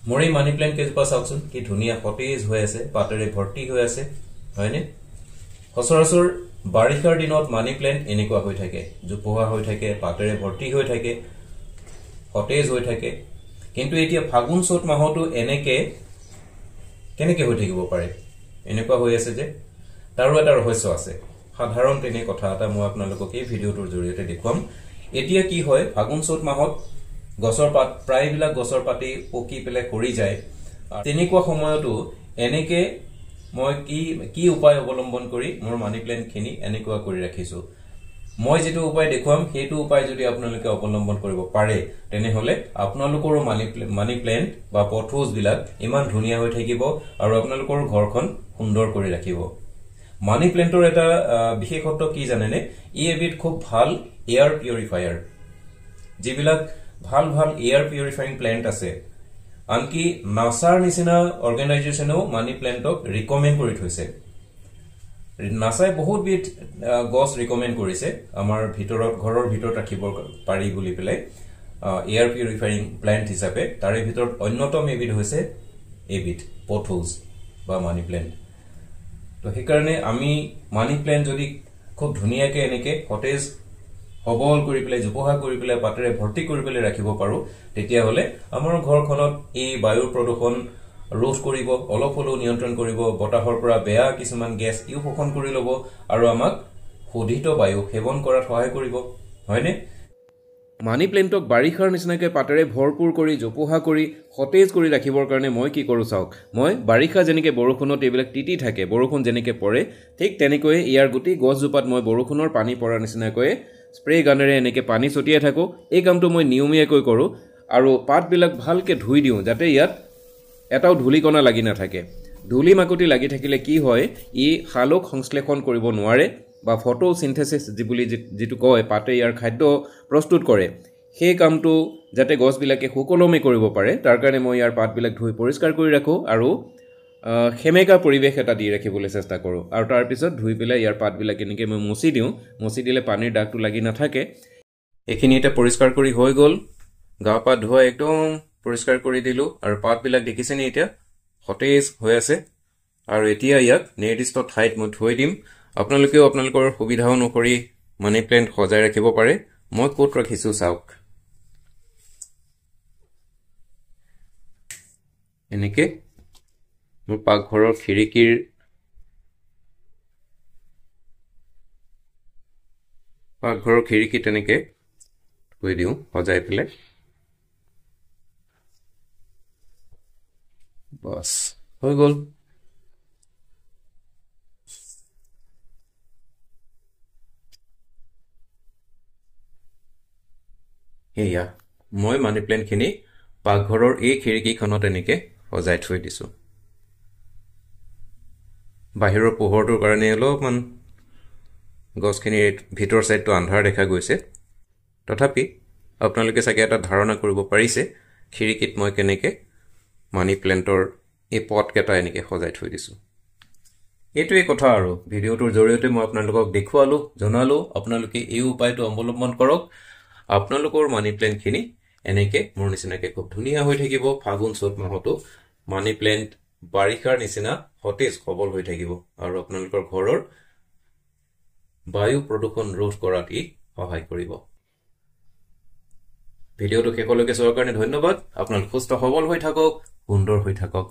মোৰ এই money plant কেইজোপা চাওকচোন কি ধুনীয়া সতেজ হৈ আছে, পাতেৰে ভৰ্তি হৈ আছে, হয়নে? সচৰাচৰ বাৰিষাৰ দিনত মানি প্লেণ্ট এনেকুৱা হৈ থাকে, জোপোহা হৈ থাকে, পাতেৰে ভৰ্তি হৈ থাকে, সতেজ হৈ থাকে। কিন্তু এতিয়া ফাগুন চ'ত মাহতো কেনেকে হৈ থাকিব পাৰে? এনেকুৱা হৈ আছে যে তাৰো এটা ৰহস্য আছে। সাধাৰণ তেনে কথা এটা মই আপোনালোকক এই ভিডিঅ'টোৰ জৰিয়তে দেখুৱাম। এতিয়া কি হয়, ফাগুন চ'ত মাহত গছৰ পাত প্ৰায়বিলাক গছৰ পাতে পকি পেলাই সৰি যায়। তেনেকুৱা সময়তো এনেকে মই কি উপায় অৱলম্বন কৰি মোৰ মানি প্লেণ্টখিনি এনেকুৱা কৰি ৰাখিছো। মই যেটো উপায় দেখুৱাম সেইটো উপায় যদি আপোনালোকে অৱলম্বন কৰিব পাৰে তেনেহলে আপোনালোকৰ মানি প্লেণ্ট বা পথোজ বিলাক ইমান ধুনীয়া হৈ থাকিব আৰু আপোনালোকৰ ঘৰখন সুন্দৰ কৰি ৰাখিব। মানি প্লেণ্টৰ এটা বিশেষত্ব কি জানেনে? ই এবিধ খুব ভাল এয়াৰ পিউৰিফায়াৰ। যিবিলাক ভাল এয়াৰ পিউৰিফাইং প্লেণ্ট আছে, আনকি নাছাৰ নিচিনা অৰ্গেনাইজেশ্যনেও মানি প্লেণ্টক ৰিকমেণ্ড কৰি থৈছে। নাছাই বহুত বিধ গছ ৰিকমেণ্ড কৰিছে আমাৰ ঘৰৰ ভিতৰত ৰাখিব পাৰি বুলি পেলাই এয়াৰ পিউৰিফাইং প্লেণ্ট হিচাপে। তাৰে ভিতৰত অন্যতম এবিধ হৈছে এবিধ পথোজ বা মানি প্লেণ্ট। তো সেইকাৰণে আমি মানি প্লেণ্ট যদি খুব ধুনীয়াকে এনেকে সতেজ সবল কৰি পেলাই, জোপোহা কৰি পেলাই, পাতেৰে ভৰ্তি কৰি পেলাই ৰাখিব পাৰো, তেতিয়াহলে আমাৰ ঘৰখনত এই বায়ুৰ প্ৰদূষণ ৰোধ কৰিব, অলপ হলেও নিয়ন্ত্ৰণ কৰিব, বতাহৰ পৰা বেয়া কিছুমান গেছ ইও শোষণ কৰি ল'ব আৰু আমাক শোধিত বায়ু সেৱন কৰাত সহায় কৰিব, হয়নে? মানি প্লেণ্টক বাৰিষাৰ নিচিনাকৈ পাতেৰে ভৰপূৰ কৰি, জোপোহা কৰি, সতেজ কৰি ৰাখিবৰ কাৰণে মই কি কৰোঁ চাওক। মই বাৰিষা যেনেকৈ বৰষুণত এইবিলাক তিতি থাকে, বৰষুণ যেনেকৈ পৰে, ঠিক তেনেকৈয়ে ইয়াৰ গোটেই গছজোপাত মই বৰষুণৰ পানী পৰাৰ নিচিনাকৈ স্প্ৰে গানেৰে এনেকৈ পানী ছটিয়াই থাকোঁ। এই কামটো মই নিয়মীয়াকৈ কৰোঁ আৰু পাতবিলাক ভালকৈ ধুই দিওঁ যাতে ইয়াত এটাও ধূলিকণা লাগি নাথাকে। ধূলি মাকতি লাগি থাকিলে কি হয়, ই সালোক সংশ্লেষণ কৰিব নোৱাৰে বা ফটোচিন্থেসিস বুলি যিটো কয়, পাতে ইয়াৰ খাদ্য প্ৰস্তুত কৰে, সেই কামটো যাতে গছবিলাকে সুকলমে কৰিব পাৰে তাৰ কাৰণে মই ইয়াৰ পাতবিলাক ধুই পৰিষ্কাৰ কৰি ৰাখোঁ আৰু সেমেকা পৰিৱেশ এটা দি ৰাখিবলৈ চেষ্টা কৰোঁ। আৰু তাৰপিছত ধুই পেলাই ইয়াৰ পাতবিলাক এনেকৈ মই মুচি দিওঁ। মুচি দিলে পানীৰ দাগটো লাগি নাথাকে। এইখিনি এতিয়া পৰিষ্কাৰ কৰি হৈ গ'ল। গা পা ধোৱা একদম পৰিষ্কাৰ কৰি দিলোঁ আৰু পাতবিলাক দেখিছেনে এতিয়া সতেজ হৈ আছে। আৰু এতিয়া ইয়াক নিৰ্দিষ্ট ঠাইত মই থৈ দিম। আপোনালোকেও আপোনালোকৰ সুবিধা অনুসৰি মানি প্লেণ্ট সজাই ৰাখিব পাৰে। মই ক'ত ৰাখিছোঁ চাওক। এনেকৈ মোৰ পাকঘৰৰ খিৰিকীত এনেকৈ থৈ দিওঁ সজাই পেলাই। বাছ হৈ গ'ল। সেয়া মই মানি প্লেণ্টখিনি পাকঘৰৰ এই খিৰিকীখনত এনেকৈ সজাই থৈ দিছোঁ। বাহিৰৰ পোহৰটোৰ কাৰণে অলপমান গছখিনিৰ ভিতৰ চাইডটো আন্ধাৰ দেখা গৈছে। তথাপি আপোনালোকে চাগে এটা ধাৰণা কৰিব পাৰিছে খিৰিকীত মই কেনেকৈ মানি প্লেণ্টৰ এই পটকেইটা এনেকৈ সজাই থৈ দিছোঁ। এইটোৱেই কথা আৰু ভিডিঅ'টোৰ জৰিয়তে মই আপোনালোকক দেখুৱালোঁ, জনালোঁ। আপোনালোকে এই উপায়টো অৱলম্বন কৰক। আপোনালোকৰ মানি প্লেণ্টখিনি এনেকৈ মোৰ নিচিনাকৈ খুব ধুনীয়া হৈ থাকিব। ফাগুন চ'ত মাহতো মানি প্লেণ্ট বাৰিষাৰ নিচিনা সতেজ সবল হৈ থাকিব আৰু আপোনালোকৰ ঘৰৰ বায়ু প্ৰদূষণ ৰোধ কৰাত ই সহায় কৰিব। ভিডিঅ'টো শেষলৈকে চোৱাৰ কাৰণে ধন্যবাদ। আপোনালোক সুস্থ সবল হৈ থাকক, সুন্দৰ হৈ থাকক।